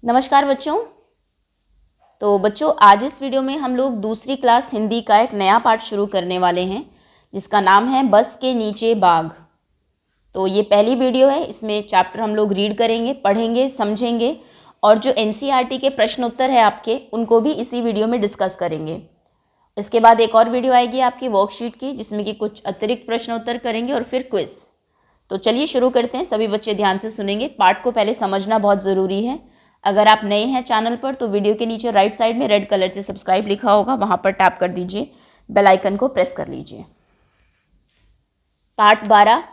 नमस्कार बच्चों। तो बच्चों, आज इस वीडियो में हम लोग दूसरी क्लास हिंदी का एक नया पाठ शुरू करने वाले हैं जिसका नाम है बस के नीचे बाघ। तो ये पहली वीडियो है। इसमें चैप्टर हम लोग रीड करेंगे, पढ़ेंगे, समझेंगे और जो एनसीईआरटी के प्रश्न उत्तर है आपके, उनको भी इसी वीडियो में डिस्कस करेंगे। इसके बाद एक और वीडियो आएगी आपकी वर्कशीट की, जिसमें कि कुछ अतिरिक्त प्रश्न उत्तर करेंगे और फिर क्विज। तो चलिए शुरू करते हैं। सभी बच्चे ध्यान से सुनेंगे। पाठ को पहले समझना बहुत ज़रूरी है। अगर आप नए हैं चैनल पर तो वीडियो के नीचे राइट साइड में रेड कलर से सब्सक्राइब लिखा होगा, वहां पर टैप कर दीजिए, बेल आइकन को प्रेस कर लीजिए। पार्ट 12,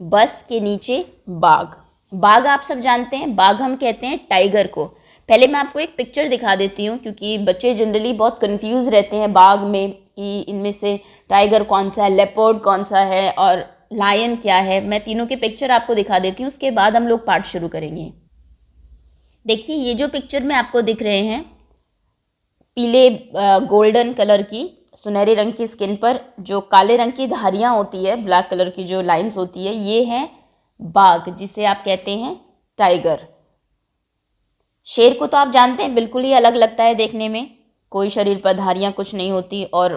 बस के नीचे बाघ। बाघ आप सब जानते हैं, बाघ हम कहते हैं टाइगर को। पहले मैं आपको एक पिक्चर दिखा देती हूँ, क्योंकि बच्चे जनरली बहुत कंफ्यूज रहते हैं बाघ में कि इनमें से टाइगर कौन सा है, लेपर्ड कौन सा है और लायन क्या है। मैं तीनों के पिक्चर आपको दिखा देती हूँ, उसके बाद हम लोग पाठ शुरू करेंगे। देखिए, ये जो पिक्चर में आपको दिख रहे हैं, पीले गोल्डन कलर की, सुनहरे रंग की स्किन पर जो काले रंग की धारियाँ होती है, ब्लैक कलर की जो लाइंस होती है, ये है बाघ, जिसे आप कहते हैं टाइगर। शेर को तो आप जानते हैं, बिल्कुल ही अलग लगता है देखने में, कोई शरीर पर धारियाँ कुछ नहीं होती और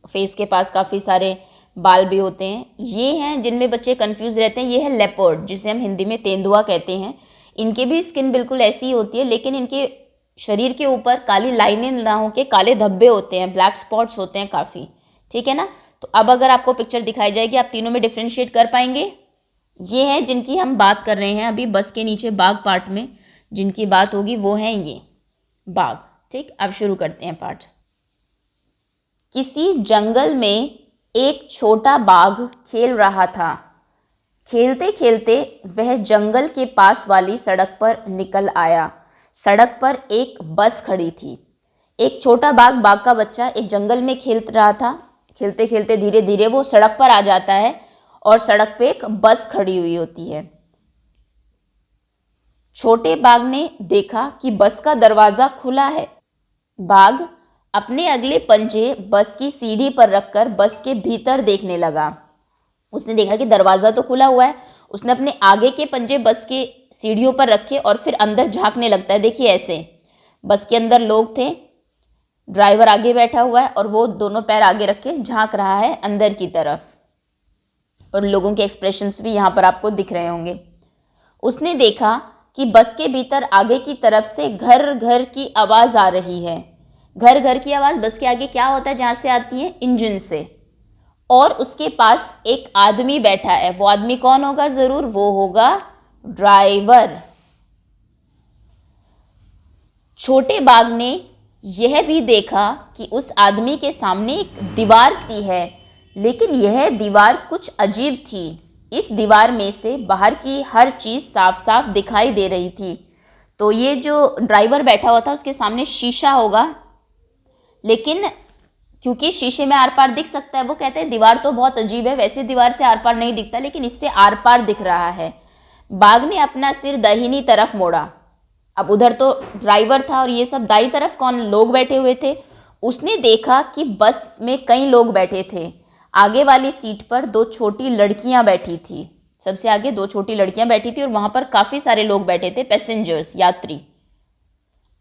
फेस के पास काफ़ी सारे बाल भी होते हैं। ये हैं जिनमें बच्चे कंफ्यूज रहते हैं, ये है लेपर्ड, जिसे हम हिंदी में तेंदुआ कहते हैं। इनकी भी स्किन बिल्कुल ऐसी ही होती है, लेकिन इनके शरीर के ऊपर काली लाइनें ना होकर काले धब्बे होते हैं, ब्लैक स्पॉट्स होते हैं काफ़ी। ठीक है ना। तो अब अगर आपको पिक्चर दिखाई जाएगी, आप तीनों में डिफ्रेंशिएट कर पाएंगे। ये हैं जिनकी हम बात कर रहे हैं अभी बस के नीचे बाघ पार्ट में, जिनकी बात होगी वो हैं ये बाघ। ठीक, अब शुरू करते हैं पाठ। किसी जंगल में एक छोटा बाघ खेल रहा था। खेलते खेलते वह जंगल के पास वाली सड़क पर निकल आया। सड़क पर एक बस खड़ी थी। एक छोटा बाघ, बाघ का बच्चा, एक जंगल में खेल रहा था। खेलते खेलते धीरे धीरे वो सड़क पर आ जाता है और सड़क पे एक बस खड़ी हुई होती है। छोटे बाघ ने देखा कि बस का दरवाज़ा खुला है। बाघ अपने अगले पंजे बस की सीढ़ी पर रखकर बस के भीतर देखने लगा। उसने देखा कि दरवाज़ा तो खुला हुआ है। उसने अपने आगे के पंजे बस के सीढ़ियों पर रखे और फिर अंदर झांकने लगता है। देखिए, ऐसे बस के अंदर लोग थे, ड्राइवर आगे बैठा हुआ है और वो दोनों पैर आगे रख के झांक रहा है अंदर की तरफ, और लोगों के एक्सप्रेशंस भी यहाँ पर आपको दिख रहे होंगे। उसने देखा कि बस के भीतर आगे की तरफ से घर घर की आवाज़ आ रही है। घर घर की आवाज़ बस के आगे क्या होता है, जहाँ से आती है, इंजन से। और उसके पास एक आदमी बैठा है। वो आदमी कौन होगा? जरूर वो होगा ड्राइवर। छोटे बाघ ने यह भी देखा कि उस आदमी के सामने एक दीवार सी है, लेकिन यह दीवार कुछ अजीब थी। इस दीवार में से बाहर की हर चीज़ साफ साफ दिखाई दे रही थी। तो ये जो ड्राइवर बैठा हुआ था, उसके सामने शीशा होगा, लेकिन क्योंकि शीशे में आर पार दिख सकता है, वो कहते हैं दीवार तो बहुत अजीब है, वैसे दीवार से आर पार नहीं दिखता, लेकिन इससे आर पार दिख रहा है। बाघ ने अपना सिर दाहिनी तरफ मोड़ा। अब उधर तो ड्राइवर था और ये सब दाई तरफ कौन लोग बैठे हुए थे। उसने देखा कि बस में कई लोग बैठे थे। आगे वाली सीट पर दो छोटी लड़कियां बैठी थी। सबसे आगे दो छोटी लड़कियां बैठी थी और वहां पर काफी सारे लोग बैठे थे, पैसेंजर्स, यात्री।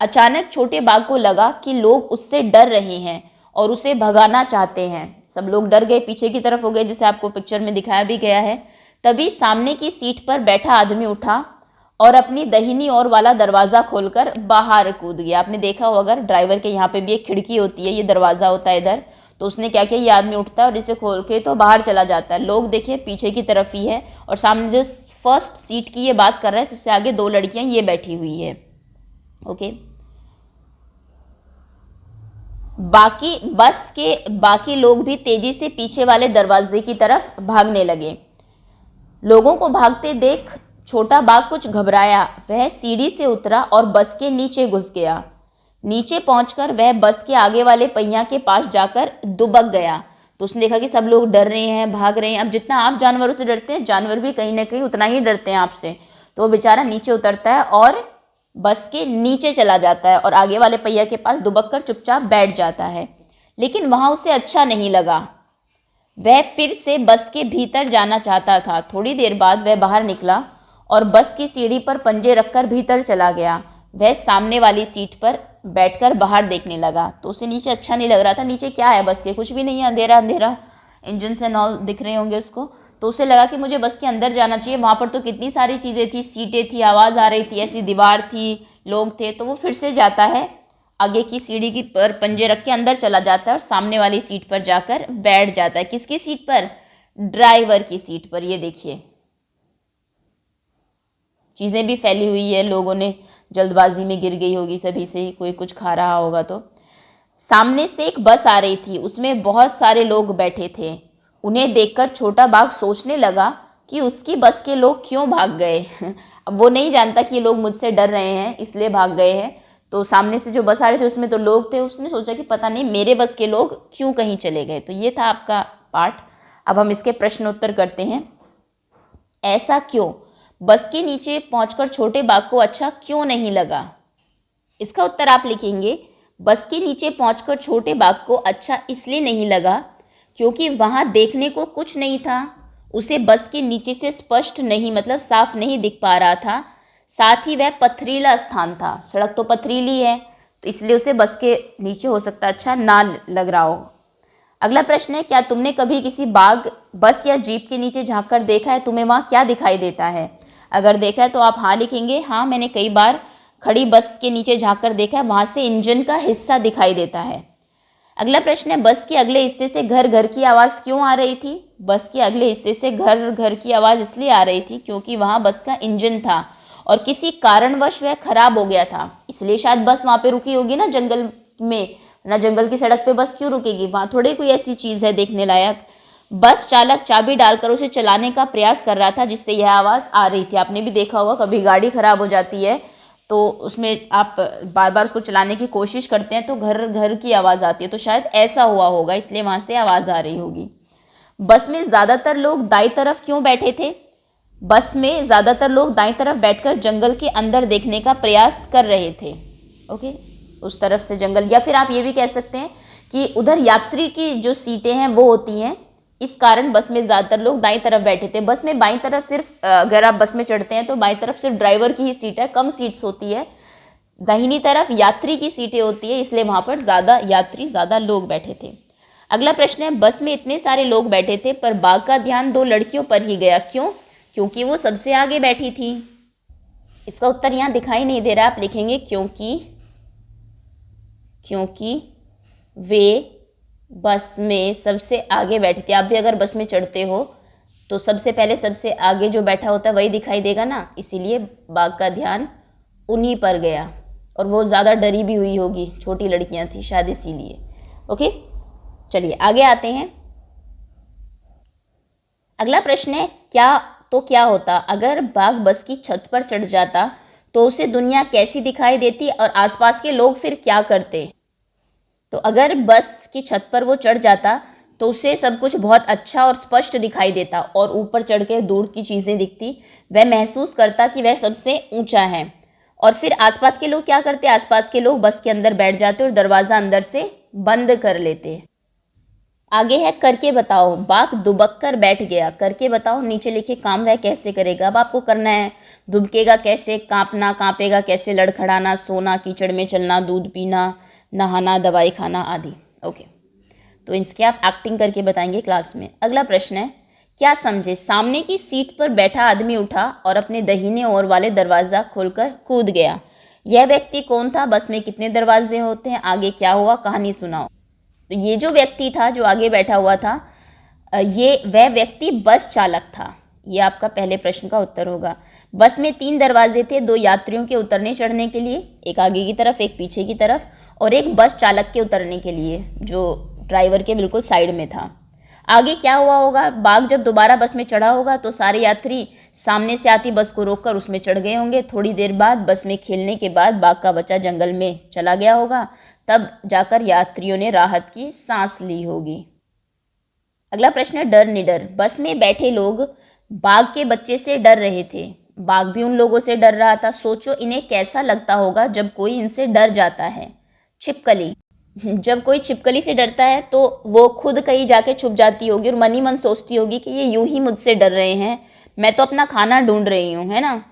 अचानक छोटे बाघ को लगा कि लोग उससे डर रहे हैं और उसे भगाना चाहते हैं। सब लोग डर गए, पीछे की तरफ हो गए, जिसे आपको पिक्चर में दिखाया भी गया है। तभी सामने की सीट पर बैठा आदमी उठा और अपनी दाहिनी ओर वाला दरवाज़ा खोलकर बाहर कूद गया। आपने देखा होगा, अगर ड्राइवर के यहाँ पे भी एक खिड़की होती है, ये दरवाज़ा होता है इधर, तो उसने क्या किया, ये आदमी उठता है और इसे खोल के तो बाहर चला जाता है। लोग देखिए पीछे की तरफ ही है और सामने जो फर्स्ट सीट की ये बात कर रहा है, सबसे आगे दो लड़कियाँ ये बैठी हुई है। ओके, बस के बाकी लोग भी तेजी से पीछे वाले दरवाजे की तरफ भागने लगे। लोगों को भागते देख छोटा बाघ कुछ घबराया। वह सीढ़ी से उतरा और बस के नीचे घुस गया। नीचे पहुंचकर वह बस के आगे वाले पहिया के पास जाकर दुबक गया। तो उसने देखा कि सब लोग डर रहे हैं, भाग रहे हैं। अब जितना आप जानवरों से डरते हैं, जानवर भी कहीं ना कहीं उतना ही डरते हैं आपसे। तो वो बेचारा नीचे उतरता है और बस के नीचे चला जाता है और आगे वाले पहिया के पास दुबक कर चुपचाप बैठ जाता है। लेकिन वहां उसे अच्छा नहीं लगा। वह फिर से बस के भीतर जाना चाहता था। थोड़ी देर बाद वह बाहर निकला और बस की सीढ़ी पर पंजे रखकर भीतर चला गया। वह सामने वाली सीट पर बैठकर बाहर देखने लगा। तो उसे नीचे अच्छा नहीं लग रहा था, नीचे क्या है बस के, कुछ भी नहीं है, अंधेरा अंधेरा, इंजन से नॉल दिख रहे होंगे उसको। तो उसे लगा कि मुझे बस के अंदर जाना चाहिए, वहाँ पर तो कितनी सारी चीज़ें थी, सीटें थी, आवाज़ आ रही थी, ऐसी दीवार थी, लोग थे। तो वो फिर से जाता है, आगे की सीढ़ी की पर पंजे रख के अंदर चला जाता है और सामने वाली सीट पर जाकर बैठ जाता है। किसकी सीट पर? ड्राइवर की सीट पर। ये देखिए चीज़ें भी फैली हुई है, लोगों ने जल्दबाजी में गिर गई होगी, सभी से कोई कुछ खा रहा होगा। तो सामने से एक बस आ रही थी, उसमें बहुत सारे लोग बैठे थे। उन्हें देखकर छोटा बाघ सोचने लगा कि उसकी बस के लोग क्यों भाग गए। अब वो नहीं जानता कि ये लोग मुझसे डर रहे हैं इसलिए भाग गए हैं। तो सामने से जो बस आ रही थी उसमें तो लोग थे, उसने सोचा कि पता नहीं मेरे बस के लोग क्यों कहीं चले गए। तो ये था आपका पाठ। अब हम इसके प्रश्न उत्तर करते हैं। ऐसा क्यों? बस के नीचे पहुंचकर छोटे बाघ को अच्छा क्यों नहीं लगा? इसका उत्तर आप लिखेंगे, बस के नीचे पहुंचकर छोटे बाघ को अच्छा इसलिए नहीं लगा क्योंकि वहां देखने को कुछ नहीं था। उसे बस के नीचे से स्पष्ट नहीं, मतलब साफ नहीं दिख पा रहा था। साथ ही वह पथरीला स्थान था, सड़क तो पथरीली है, तो इसलिए उसे बस के नीचे हो सकता अच्छा ना लग रहा हो। अगला प्रश्न है, क्या तुमने कभी किसी बाघ, बस या जीप के नीचे झांक कर देखा है? तुम्हें वहाँ क्या दिखाई देता है? अगर देखा है तो आप हाँ लिखेंगे। हाँ, मैंने कई बार खड़ी बस के नीचे झांक कर देखा है, वहाँ से इंजन का हिस्सा दिखाई देता है। अगला प्रश्न है, बस के अगले हिस्से से घर घर की आवाज़ क्यों आ रही थी? बस के अगले हिस्से से घर घर की आवाज़ इसलिए आ रही थी क्योंकि वहाँ बस का इंजन था और किसी कारणवश वह खराब हो गया था, इसलिए शायद बस वहाँ पे रुकी होगी ना जंगल में, ना जंगल की सड़क पे बस क्यों रुकेगी, वहाँ थोड़ी कोई ऐसी चीज़ है देखने लायक। बस चालक चाबी डालकर उसे चलाने का प्रयास कर रहा था जिससे यह आवाज़ आ रही थी। आपने भी देखा होगा, कभी गाड़ी खराब हो जाती है तो उसमें आप बार बार उसको चलाने की कोशिश करते हैं तो घर घर की आवाज़ आती है, तो शायद ऐसा हुआ होगा, इसलिए वहाँ से आवाज़ आ रही होगी। बस में ज़्यादातर लोग दाईं तरफ क्यों बैठे थे? बस में ज़्यादातर लोग दाईं तरफ बैठकर जंगल के अंदर देखने का प्रयास कर रहे थे। ओके, उस तरफ से जंगल, या फिर आप ये भी कह सकते हैं कि उधर यात्री की जो सीटें हैं वो होती हैं, इस कारण बस में ज़्यादातर लोग दाईं तरफ बैठे थे। बस में बाईं तरफ सिर्फ, अगर आप बस में चढ़ते हैं तो बाईं तरफ सिर्फ ड्राइवर की ही सीट है, कम सीट्स होती है। दाहिनी तरफ यात्री की सीटें होती है, इसलिए वहाँ पर ज़्यादा यात्री, ज़्यादा लोग बैठे थे। अगला प्रश्न है, बस में इतने सारे लोग बैठे थे पर बाघ का ध्यान दो लड़कियों पर ही गया, क्यों? क्योंकि वो सबसे आगे बैठी थी। इसका उत्तर यहाँ दिखाई नहीं दे रहा, आप लिखेंगे क्योंकि वे बस में सबसे आगे बैठी थी। आप भी अगर बस में चढ़ते हो तो सबसे पहले सबसे आगे जो बैठा होता है वही दिखाई देगा ना, इसीलिए बाघ का ध्यान उन्हीं पर गया और वो ज़्यादा डरी भी हुई होगी, छोटी लड़कियां थी शायद इसीलिए। ओके, चलिए आगे आते हैं। अगला प्रश्न है, क्या होता अगर बाघ बस की छत पर चढ़ जाता तो उसे दुनिया कैसी दिखाई देती और आसपास के लोग फिर क्या करते? तो अगर बस की छत पर वो चढ़ जाता तो उसे सब कुछ बहुत अच्छा और स्पष्ट दिखाई देता और ऊपर चढ़ के दूर की चीज़ें दिखती। वह महसूस करता कि वह सबसे ऊंचा है और फिर आसपास के लोग क्या करते? आसपास के लोग बस के अंदर बैठ जाते और दरवाज़ा अंदर से बंद कर लेते। आगे है, करके बताओ। बाघ दुबक कर बैठ गया, करके बताओ। नीचे लिखे काम वह कैसे करेगा। अब आपको करना है, दुबकेगा कैसे, कांपना, कांपेगा कैसे, लड़खड़ाना, सोना, कीचड़ में चलना, दूध पीना, नहाना, दवाई खाना आदि। ओके, तो इसके आप एक्टिंग करके बताएंगे क्लास में। अगला प्रश्न है, क्या समझे? सामने की सीट पर बैठा आदमी उठा और अपने दाहिने ओर वाले दरवाज़ा खोलकर कूद गया। यह व्यक्ति कौन था? बस में कितने दरवाजे होते हैं? आगे क्या हुआ? कहानी सुनाओ। तो ये जो व्यक्ति था जो आगे बैठा हुआ था, वह व्यक्ति बस चालक था। ये आपका पहले प्रश्न का उत्तर होगा। बस में 3 दरवाजे थे, 2 यात्रियों के उतरने चढ़ने के लिए, एक आगे की तरफ, एक पीछे की तरफ, और एक बस चालक के उतरने के लिए जो ड्राइवर के बिल्कुल साइड में था। आगे क्या हुआ होगा? बाघ जब दोबारा बस में चढ़ा होगा तो सारे यात्री सामने से आती बस को रोककर उसमें चढ़ गए होंगे। थोड़ी देर बाद बस में खेलने के बाद बाघ का बच्चा जंगल में चला गया होगा, तब जाकर यात्रियों ने राहत की सांस ली होगी। अगला प्रश्न है, डर निडर। बस में बैठे लोग बाघ के बच्चे से डर रहे थे, बाघ भी उन लोगों से डर रहा था। सोचो इन्हें कैसा लगता होगा जब कोई इनसे डर जाता है। छिपकली, जब कोई छिपकली से डरता है तो वो खुद कहीं जाके छुप जाती होगी और मन ही मन सोचती होगी कि ये यूं ही मुझसे डर रहे हैं, मैं तो अपना खाना ढूंढ रही हूँ, है ना,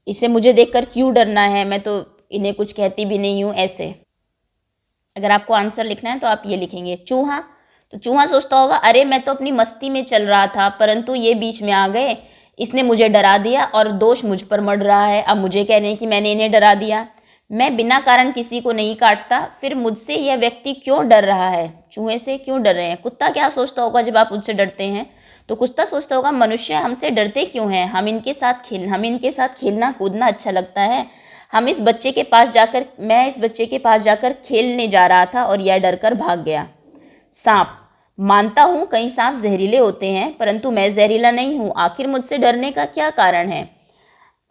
इसे मुझे देखकर क्यों डरना है, मैं तो इन्हें कुछ कहती भी नहीं हूँ, ऐसे। अगर आपको आंसर लिखना है तो आप ये लिखेंगे। चूहा, तो चूहा सोचता होगा अरे मैं तो अपनी मस्ती में चल रहा था, परंतु ये बीच में आ गए, इसने मुझे डरा दिया और दोष मुझ पर मढ़ रहा है। अब मुझे कह रहे हैं कि मैंने इन्हें डरा दिया। मैं बिना कारण किसी को नहीं काटता, फिर मुझसे यह व्यक्ति क्यों डर रहा है? चूहे से क्यों डर रहे हैं? कुत्ता क्या सोचता होगा जब आप उससे डरते हैं? तो कुत्ता सोचता होगा मनुष्य हमसे डरते क्यों हैं? हमें इनके साथ खेलना कूदना अच्छा लगता है। मैं इस बच्चे के पास जाकर खेलने जा रहा था और यह डरकर भाग गया। सांप, मानता हूँ कई सांप जहरीले होते हैं, परंतु मैं जहरीला नहीं हूँ। आखिर मुझसे डरने का क्या कारण है?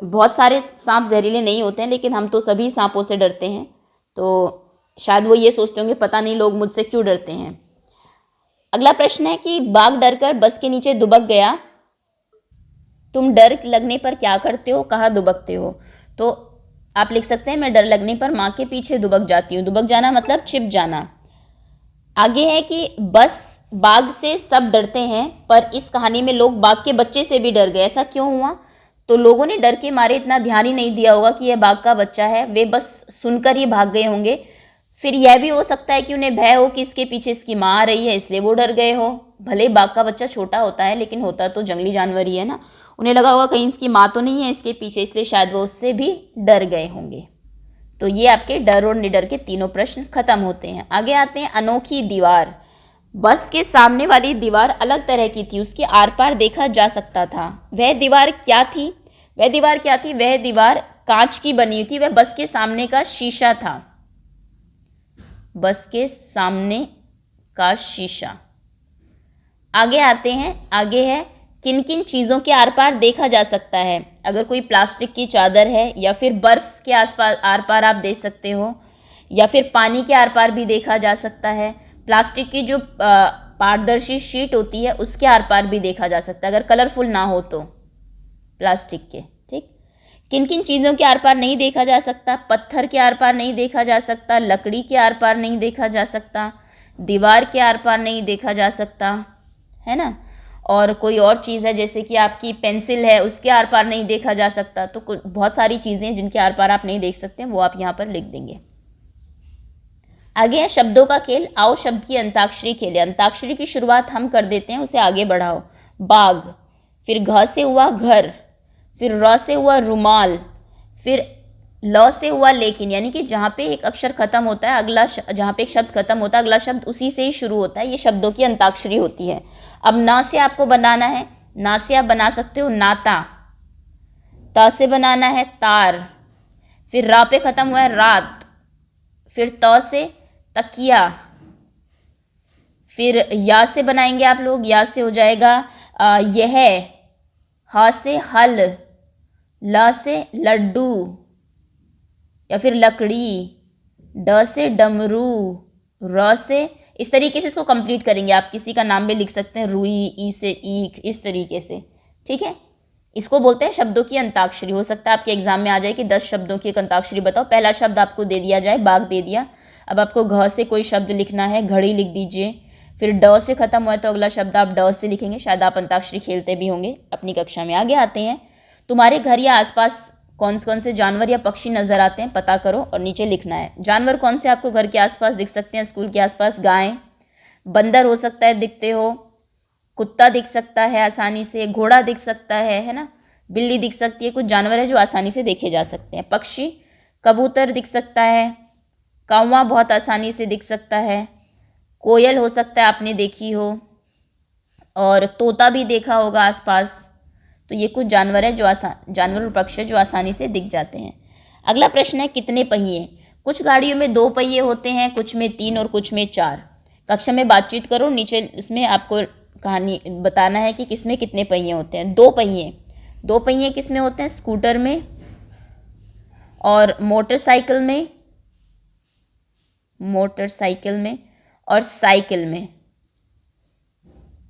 बहुत सारे सांप जहरीले नहीं होते हैं, लेकिन हम तो सभी सांपों से डरते हैं। तो शायद वो ये सोचते होंगे पता नहीं लोग मुझसे क्यों डरते हैं। अगला प्रश्न है कि बाघ डरकर बस के नीचे दुबक गया। तुम डर लगने पर क्या करते हो, कहाँ दुबकते हो? तो आप लिख सकते हैं मैं डर लगने पर माँ के पीछे दुबक जाती हूँ। दुबक जाना मतलब छिप जाना। आगे है कि बस बाघ से सब डरते हैं, पर इस कहानी में लोग बाघ के बच्चे से भी डर गए, ऐसा क्यों हुआ? तो लोगों ने डर के मारे इतना ध्यान ही नहीं दिया होगा कि यह बाघ का बच्चा है, वे बस सुनकर ही भाग गए होंगे। फिर यह भी हो सकता है कि उन्हें भय हो कि इसके पीछे इसकी माँ आ रही है, इसलिए वो डर गए हो। भले बाघ का बच्चा छोटा होता है, लेकिन होता तो जंगली जानवर ही है ना। उन्हें लगा होगा कहीं इसकी माँ तो नहीं है इसके पीछे, इसलिए शायद वो उससे भी डर गए होंगे। तो ये आपके डर और निडर के तीनों प्रश्न खत्म होते हैं। आगे आते हैं अनोखी दीवार। बस के सामने वाली दीवार अलग तरह की थी, उसके आर पार देखा जा सकता था। वह दीवार क्या थी? वह दीवार कांच की बनी हुई थी। वह बस के सामने का शीशा था। बस के सामने का शीशा। आगे आते हैं। आगे है किन किन चीज़ों के आर पार देखा जा सकता है? अगर कोई प्लास्टिक की चादर है, या फिर बर्फ़ के आसपास आर पार आप देख सकते हो, या फिर पानी के आर पार भी देखा जा सकता है। प्लास्टिक की जो पारदर्शी शीट होती है उसके आर पार भी देखा जा सकता है, अगर कलरफुल ना हो तो प्लास्टिक के। ठीक। किन किन चीज़ों के आर पार नहीं देखा जा सकता? पत्थर के आर पार नहीं देखा जा सकता, लकड़ी के आर पार नहीं देखा जा सकता, दीवार के आर पार नहीं देखा जा सकता, है ना। और कोई और चीज़ है जैसे कि आपकी पेंसिल है, उसके आर पार नहीं देखा जा सकता। तो बहुत सारी चीज़ें हैं जिनके आर पार आप नहीं देख सकते, वो आप यहाँ पर लिख देंगे। आगे है शब्दों का खेल। आओ शब्द की अंताक्षरी खेलें। अंताक्षरी की शुरुआत हम कर देते हैं, उसे आगे बढ़ाओ। बाघ, फिर घ से हुआ घर, फिर र से हुआ रुमाल, फिर ल से हुआ लेकिन, यानी कि जहाँ पे एक अक्षर खत्म होता है अगला जहाँ पे एक शब्द खत्म होता है अगला शब्द उसी से ही शुरू होता है। ये शब्दों की अंताक्षरी होती है। अब न से आपको बनाना है। ना से आप बना सकते हो नाता। त से बनाना है तार, फिर रा पे खत्म हुआ है रात, फिर त से तकिया, फिर या से बनाएंगे आप लोग। या से हो जाएगा यह, ह से हल, ल से लड्डू या फिर लकड़ी, ड से डमरू, र से, इस तरीके से इसको कंप्लीट करेंगे। आप किसी का नाम भी लिख सकते हैं, रुई, ई से ईख, इस तरीके से। ठीक है, इसको बोलते हैं शब्दों की अंताक्षरी। हो सकता है आपके एग्जाम में आ जाए कि 10 शब्दों की एक अंताक्षरी बताओ। पहला शब्द आपको दे दिया जाए, बाघ दे दिया। अब आपको घ से कोई शब्द लिखना है, घड़ी लिख दीजिए। फिर ड से खत्म हुआ तो अगला शब्द आप ड से लिखेंगे। शायद आप अंताक्षरी खेलते भी होंगे अपनी कक्षा में। आगे आते हैं। तुम्हारे घर या आसपास कौन कौन से जानवर या पक्षी नजर आते हैं पता करो और नीचे लिखना है। जानवर कौन से आपको घर के आसपास दिख सकते हैं? स्कूल के आसपास गाय, बंदर हो सकता है दिखते हो, कुत्ता दिख सकता है आसानी से, घोड़ा दिख सकता है ना, बिल्ली दिख सकती है। कुछ जानवर है जो आसानी से देखे जा सकते हैं। पक्षी, कबूतर दिख सकता है, कौवा बहुत आसानी से दिख सकता है, कोयल हो सकता है आपने देखी हो, और तोता भी देखा होगा आसपास। तो ये कुछ जानवर है जो जानवर और पक्षी जो आसानी से दिख जाते हैं। अगला प्रश्न है कितने पहिए? कुछ गाड़ियों में 2 पहिए होते हैं, कुछ में 3 और कुछ में 4। कक्षा में बातचीत करो, नीचे इसमें आपको कहानी बताना है कि किसमें कितने पहिए होते हैं। 2 पहिए, 2 पहिए किसमें होते हैं? स्कूटर में और मोटरसाइकिल में, और साइकिल में,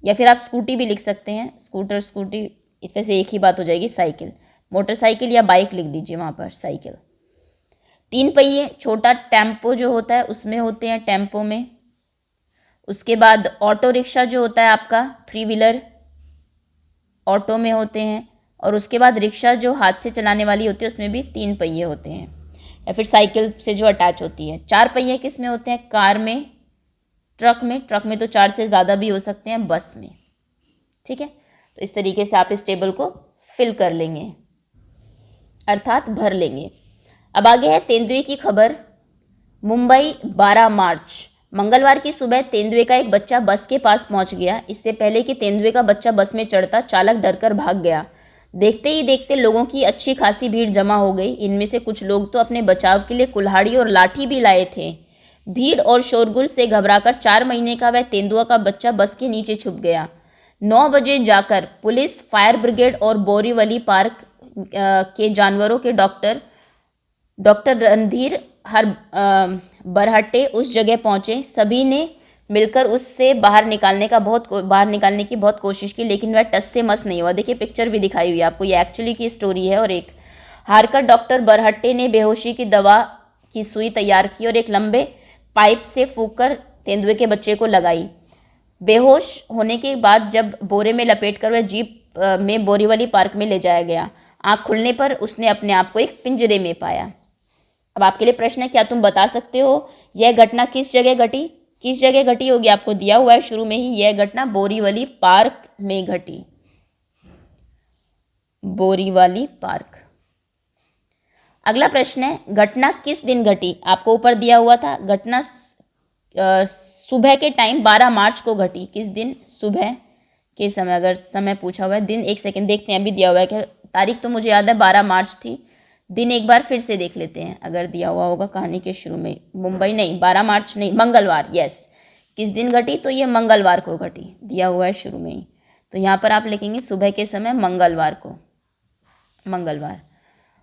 या फिर आप स्कूटी भी लिख सकते हैं। स्कूटर, स्कूटी, इसमें से एक ही बात हो जाएगी साइकिल। मोटरसाइकिल या बाइक लिख दीजिए वहाँ पर, साइकिल। 3 पहिए, छोटा टेम्पो जो होता है उसमें होते हैं, टेम्पो में। उसके बाद ऑटो रिक्शा जो होता है आपका 3 व्हीलर, ऑटो में होते हैं। और उसके बाद रिक्शा जो हाथ से चलाने वाली होती है उसमें भी 3 पहिए होते हैं। या फिर साइकिल से जो अटैच होती है। 4 पहिए किस में होते हैं? कार में, ट्रक में तो 4 से ज़्यादा भी हो सकते हैं, बस में। ठीक है, तो इस तरीके से आप इस टेबल को फिल कर लेंगे, अर्थात भर लेंगे। अब आगे है तेंदुए की खबर। मुंबई 12 मार्च, मंगलवार की सुबह तेंदुए का एक बच्चा बस के पास पहुंच गया। इससे पहले कि तेंदुए का बच्चा बस में चढ़ता, चालक डरकर भाग गया। देखते ही देखते लोगों की अच्छी खासी भीड़ जमा हो गई। इनमें से कुछ लोग तो अपने बचाव के लिए कुल्हाड़ी और लाठी भी लाए थे। भीड़ और शोरगुल से घबराकर 4 महीने का वह तेंदुआ का बच्चा बस के नीचे छुप गया। 9 बजे जाकर पुलिस, फायर ब्रिगेड और बोरीवली पार्क के जानवरों के डॉक्टर रणधीर बरहट्टे उस जगह पहुंचे। सभी ने मिलकर उससे बाहर निकालने की बहुत कोशिश की, लेकिन वह टस से मस नहीं हुआ। देखिए पिक्चर भी दिखाई हुई है आपको, ये एक्चुअली की स्टोरी है। और एक हारकर डॉक्टर बरहट्टे ने बेहोशी की दवा की सुई तैयार की और एक लंबे पाइप से फूंककर तेंदुए के बच्चे को लगाई। बेहोश होने के बाद जब बोरे में लपेटकर वह जीप में बोरीवली पार्क में ले जाया गया। आंख खुलने पर उसने अपने आप को एक पिंजरे में पाया। अब आपके लिए प्रश्न है, क्या तुम बता सकते हो यह घटना किस जगह घटी? किस जगह घटी होगी? आपको दिया हुआ है शुरू में ही, यह घटना बोरीवली पार्क में घटी। बोरीवली पार्क। अगला प्रश्न है, घटना किस दिन घटी? आपको ऊपर दिया हुआ था, घटना सुबह के टाइम 12 मार्च को घटी। किस दिन? सुबह के समय। अगर समय पूछा हुआ है, दिन 1 सेकंड देखते हैं, अभी दिया हुआ है कि तारीख तो मुझे याद है 12 मार्च थी। दिन एक बार फिर से देख लेते हैं, अगर दिया हुआ होगा कहानी के शुरू में। मुंबई नहीं, 12 मार्च नहीं, मंगलवार। यस, किस दिन घटी? तो ये मंगलवार को घटी, दिया हुआ है शुरू में ही। तो यहाँ पर आप लिखेंगे सुबह के समय, मंगलवार को, मंगलवार।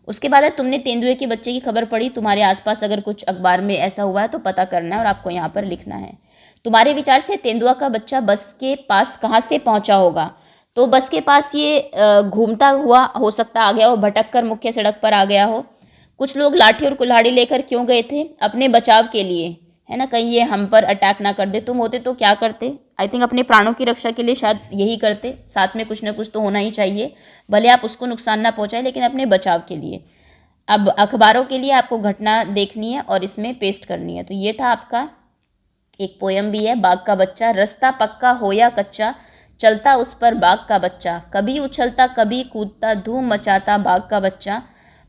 उसके बाद है, तुमने तेंदुए के बच्चे की खबर पढ़ी। तुम्हारे आसपास अगर कुछ अखबार में ऐसा हुआ है तो पता करना है और आपको यहाँ पर लिखना है। तुम्हारे विचार से तेंदुआ का बच्चा बस के पास कहाँ से पहुँचा होगा? तो बस के पास ये घूमता हुआ हो सकता आ गया हो, भटक कर मुख्य सड़क पर आ गया हो। कुछ लोग लाठी और कुल्हाड़ी लेकर क्यों गए थे? अपने बचाव के लिए, है ना, कहीं ये हम पर अटैक ना कर दे। तुम होते तो क्या करते? आई थिंक अपने प्राणों की रक्षा के लिए शायद यही करते। साथ में कुछ ना कुछ तो होना ही चाहिए, भले आप उसको नुकसान ना पहुंचाए, लेकिन अपने बचाव के लिए। अब अखबारों के लिए आपको घटना देखनी है और इसमें पेस्ट करनी है। तो ये था आपका, एक पोयम भी है, बाघ का बच्चा। रास्ता पक्का हो या कच्चा, चलता उस पर बाघ का बच्चा। कभी उछलता कभी कूदता, धूम मचाता बाघ का बच्चा।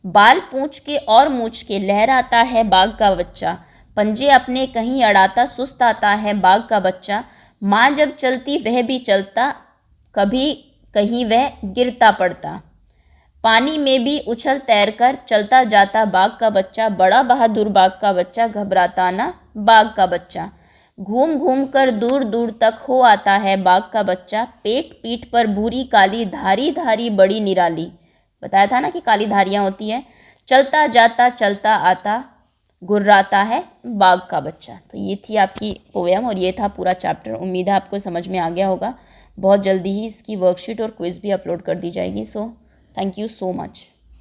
बाल पूंछ के और मूछ के लहराता है बाघ का बच्चा। पंजे अपने कहीं अड़ाता, सुस्त आता है बाघ का बच्चा। माँ जब चलती वह भी चलता, कभी कहीं वह गिरता पड़ता। पानी में भी उछल तैर कर चलता जाता बाघ का बच्चा। बड़ा बहादुर बाघ का बच्चा, घबराता ना बाघ का बच्चा। घूम घूम कर दूर दूर तक हो आता है बाघ का बच्चा। पेट पीठ पर भूरी काली, धारी धारी बड़ी निराली। बताया था ना कि काली धारियां होती है। चलता जाता चलता आता, गुर्राता है बाघ का बच्चा। तो ये थी आपकी पोएम और ये था पूरा चैप्टर। उम्मीद है आपको समझ में आ गया होगा। बहुत जल्दी ही इसकी वर्कशीट और क्विज भी अपलोड कर दी जाएगी। So thank you so much.